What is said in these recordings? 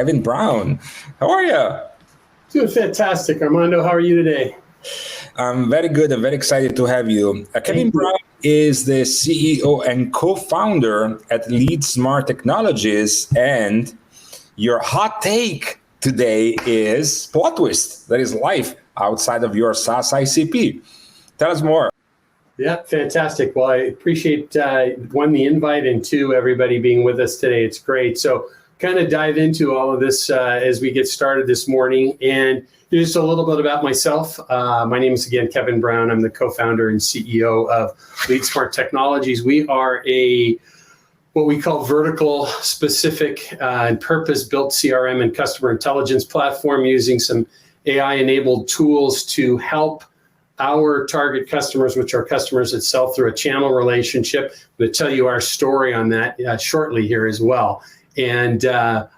Kevin Brown. How are you? Doing fantastic, Armando. How are you today? I'm very good. I'm very excited to have you. Kevin Brown is the CEO and co-founder at LeadSmart Technologies, and your hot take today is plot twist. That is life outside of your SaaS ICP. Tell us more. Yeah, fantastic. Well, I appreciate, one, the invite, and two, everybody being with us today. It's great. So kind of dive into all of this as we get started this morning. And just a little bit about myself. My name is, again, Kevin Brown. I'm the co-founder and CEO of LeadSmart Technologies. We are what we call vertical specific and purpose-built CRM and customer intelligence platform using some AI-enabled tools to help our target customers, which are customers that sell through a channel relationship. I'm going to tell you our story on that shortly here as well. And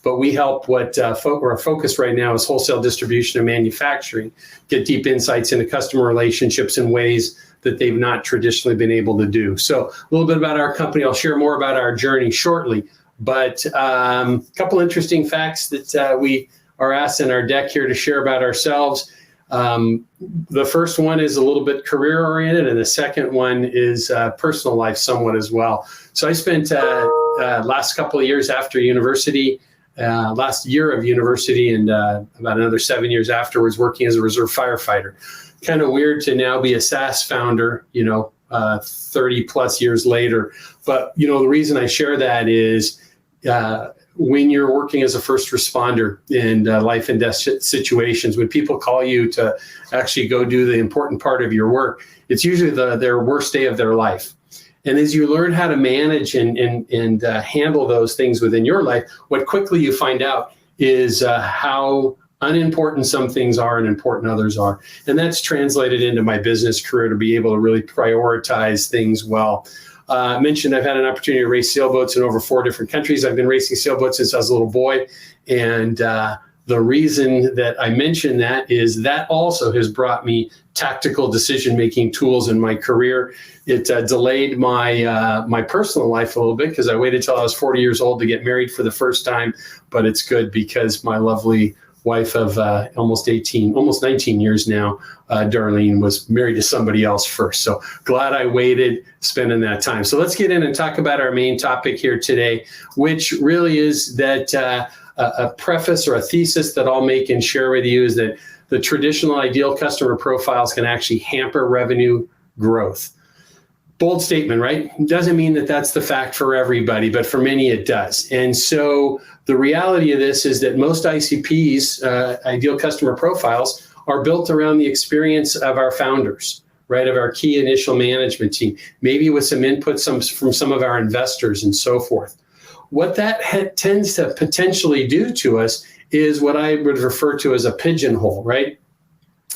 but we help our focus right now is wholesale distribution and manufacturing, get deep insights into customer relationships in ways that they've not traditionally been able to do. So a little bit about our company. I'll share more about our journey shortly. But a couple interesting facts that we are asked in our deck here to share about ourselves. The first one is a little bit career oriented, and the second one is personal life somewhat as well. So I spent last couple of years after university, last year of university, and about another 7 years afterwards working as a reserve firefighter. Kind of weird to now be a SaaS founder, 30 plus years later. But, the reason I share that is when you're working as a first responder in life and death situations, when people call you to actually go do the important part of your work, it's usually their worst day of their life. And as you learn how to manage and handle those things within your life, what quickly you find out is how unimportant some things are and important others are. And that's translated into my business career to be able to really prioritize things well. I mentioned I've had an opportunity to race sailboats in over 4 different countries. I've been racing sailboats since I was a little boy. And the reason that I mention that is that also has brought me tactical decision-making tools in my career. It delayed my personal life a little bit because I waited till I was 40 years old to get married for the first time. But it's good because my lovely wife of almost 19 years now, Darlene, was married to somebody else first. So glad I waited, spending that time. So let's get in and talk about our main topic here today, which really is that a preface or a thesis that I'll make and share with you is that the traditional ideal customer profiles can actually hamper revenue growth. Bold statement, right? Doesn't mean that that's the fact for everybody, but for many it does. And so the reality of this is that most ICPs, ideal customer profiles, are built around the experience of our founders, right? Of our key initial management team, maybe with some input from some of our investors and so forth. What that tends to potentially do to us is what I would refer to as a pigeonhole, right?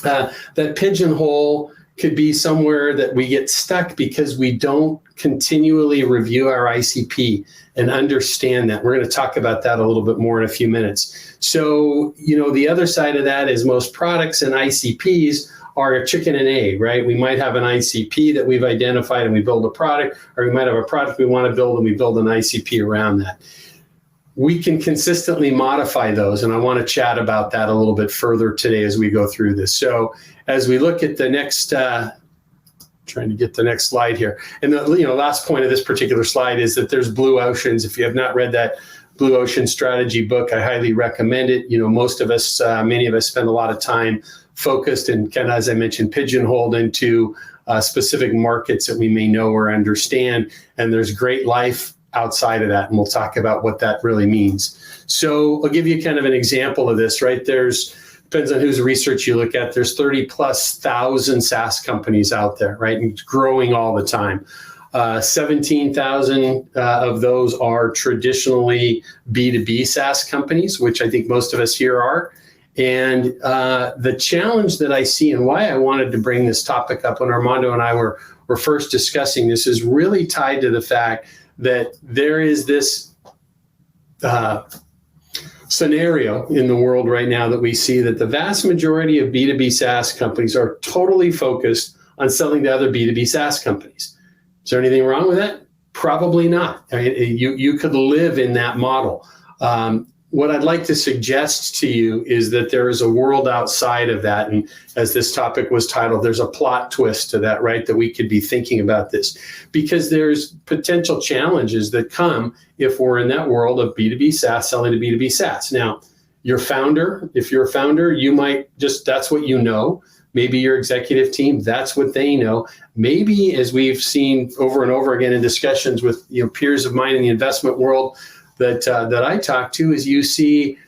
That pigeonhole could be somewhere that we get stuck because we don't continually review our ICP and understand that. We're going to talk about that a little bit more in a few minutes. So, the other side of that is most products and ICPs are a chicken and egg, right? We might have an ICP that we've identified and we build a product, or we might have a product we want to build and we build an ICP around that. We can consistently modify those, and I want to chat about that a little bit further today as we go through this. So as we look at the next, trying to get the next slide here, and the last point of this particular slide is that there's blue oceans. If you have not read that Blue Ocean Strategy book, I highly recommend it. Most of us, many of us spend a lot of time focused and kind of, as I mentioned, pigeonholed into specific markets that we may know or understand, and there's great life outside of that, and we'll talk about what that really means. So I'll give you kind of an example of this, right? Depends on whose research you look at, there's 30,000+ SaaS companies out there, right? And it's growing all the time. 17,000 of those are traditionally B2B SaaS companies, which I think most of us here are. And the challenge that I see and why I wanted to bring this topic up when Armando and I were first discussing this is really tied to the fact that there is this scenario in the world right now that we see that the vast majority of B2B SaaS companies are totally focused on selling to other B2B SaaS companies. Is there anything wrong with that? Probably not. I mean, you could live in that model. what I'd like to suggest to you is that there is a world outside of that. And as this topic was titled, there's a plot twist to that, right? That we could be thinking about this, because there's potential challenges that come if we're in that world of B2B SaaS, selling to B2B SaaS. Now, your founder, if you're a founder, you might just, that's what you know. Maybe your executive team, that's what they know. Maybe, as we've seen over and over again in discussions with peers of mine in the investment world that I talk to, is you see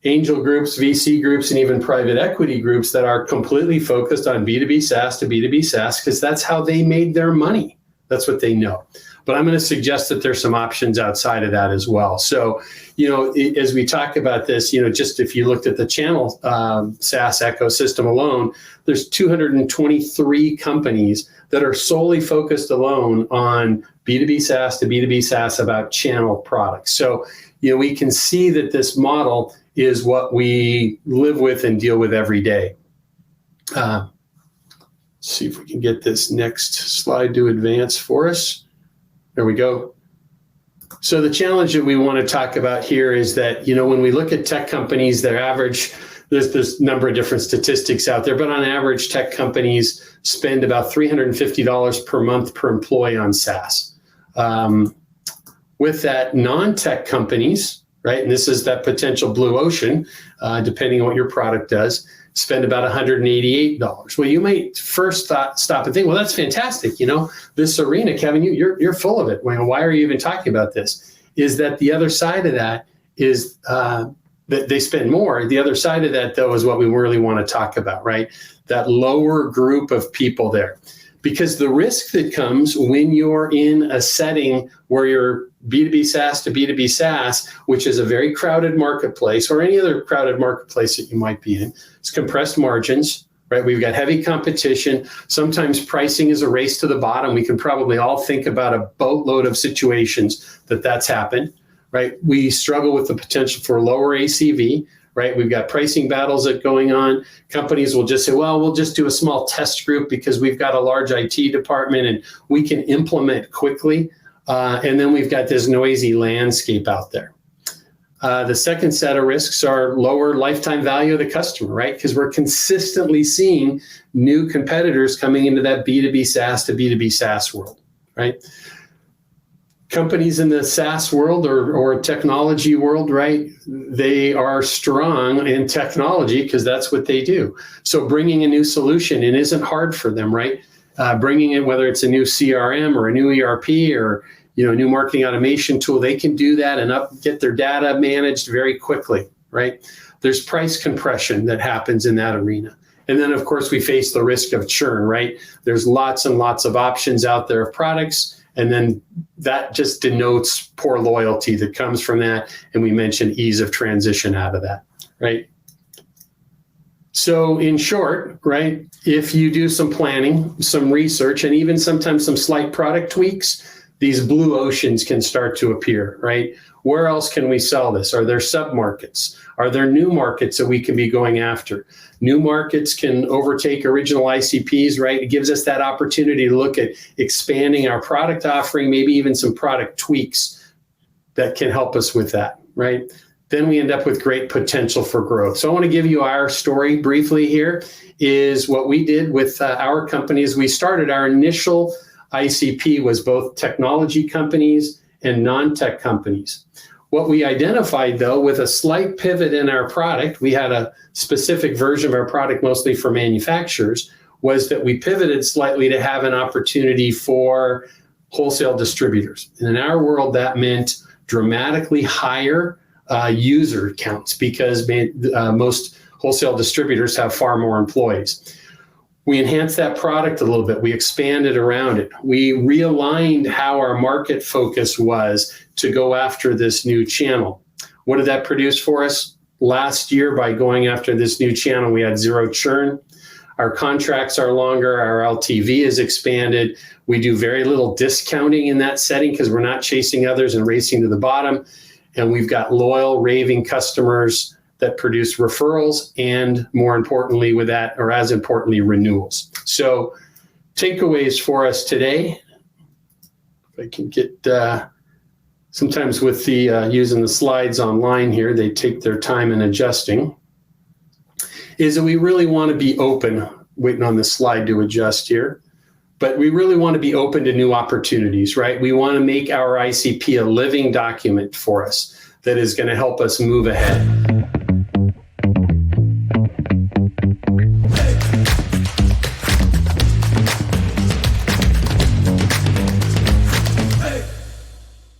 angel groups, VC groups, and even private equity groups that are completely focused on B2B SaaS to B2B SaaS because that's how they made their money. That's what they know. But I'm going to suggest that there's some options outside of that as well. So, as we talk about this, just if you looked at the channel SaaS ecosystem alone, there's 223 companies that are solely focused alone on B2B SaaS to B2B SaaS about channel products. So, we can see that this model is what we live with and deal with every day. Let's see if we can get this next slide to advance for us. There we go. So the challenge that we want to talk about here is that, when we look at tech companies, their average, there's a number of different statistics out there, but on average, tech companies spend about $350 per month per employee on SaaS. With that, non-tech companies, right, and this is that potential blue ocean, depending on what your product does, spend about $188. Well, you might first stop and think, well, that's fantastic. This arena, Kevin, you're full of it. Well, why are you even talking about this? Is that the other side of that is that they spend more. The other side of that, though, is what we really want to talk about, right? That lower group of people there. Because the risk that comes when you're in a setting where you're B2B SaaS to B2B SaaS, which is a very crowded marketplace, or any other crowded marketplace that you might be in, it's compressed margins, right? We've got heavy competition. Sometimes pricing is a race to the bottom. We can probably all think about a boatload of situations that's happened, right? We struggle with the potential for lower ACV, right? We've got pricing battles that going on. Companies will just say, well, we'll just do a small test group because we've got a large IT department and we can implement quickly. And then we've got this noisy landscape out there. The second set of risks are lower lifetime value of the customer, right? Because we're consistently seeing new competitors coming into that B2B SaaS to B2B SaaS world, right? Companies in the SaaS world or technology world, right? They are strong in technology because that's what they do. So bringing a new solution in isn't hard for them, right? Bringing in, whether it's a new CRM or a new ERP or a new marketing automation tool, they can do that and get their data managed very quickly, right? There's price compression that happens in that arena. And then, of course, we face the risk of churn, right? There's lots and lots of options out there of products. And then that just denotes poor loyalty that comes from that. And we mentioned ease of transition out of that, right? So in short, right, if you do some planning, some research, and even sometimes some slight product tweaks, these blue oceans can start to appear, right? Where else can we sell this? Are there sub-markets? Are there new markets that we can be going after? New markets can overtake original ICPs, right? It gives us that opportunity to look at expanding our product offering, maybe even some product tweaks that can help us with that, right? Then we end up with great potential for growth. So I want to give you our story briefly here, is what we did with our companies. We started our initial ICP was both technology companies and non-tech companies. What we identified, though, with a slight pivot in our product, we had a specific version of our product mostly for manufacturers, was that we pivoted slightly to have an opportunity for wholesale distributors. And in our world, that meant dramatically higher user counts because most wholesale distributors have far more employees. We enhanced that product a little bit. We expanded around it. We realigned how our market focus was to go after this new channel. What did that produce for us? Last year, by going after this new channel, we had zero churn. Our contracts are longer. Our LTV is expanded. We do very little discounting in that setting because we're not chasing others and racing to the bottom. And we've got loyal, raving customers that produce referrals and, more importantly with that, or as importantly, renewals. So takeaways for us today, if I can get Sometimes with the using the slides online here, they take their time in adjusting. Is that we really want to be open, waiting on this slide to adjust here, but we really want to be open to new opportunities, right? We want to make our ICP a living document for us that is going to help us move ahead.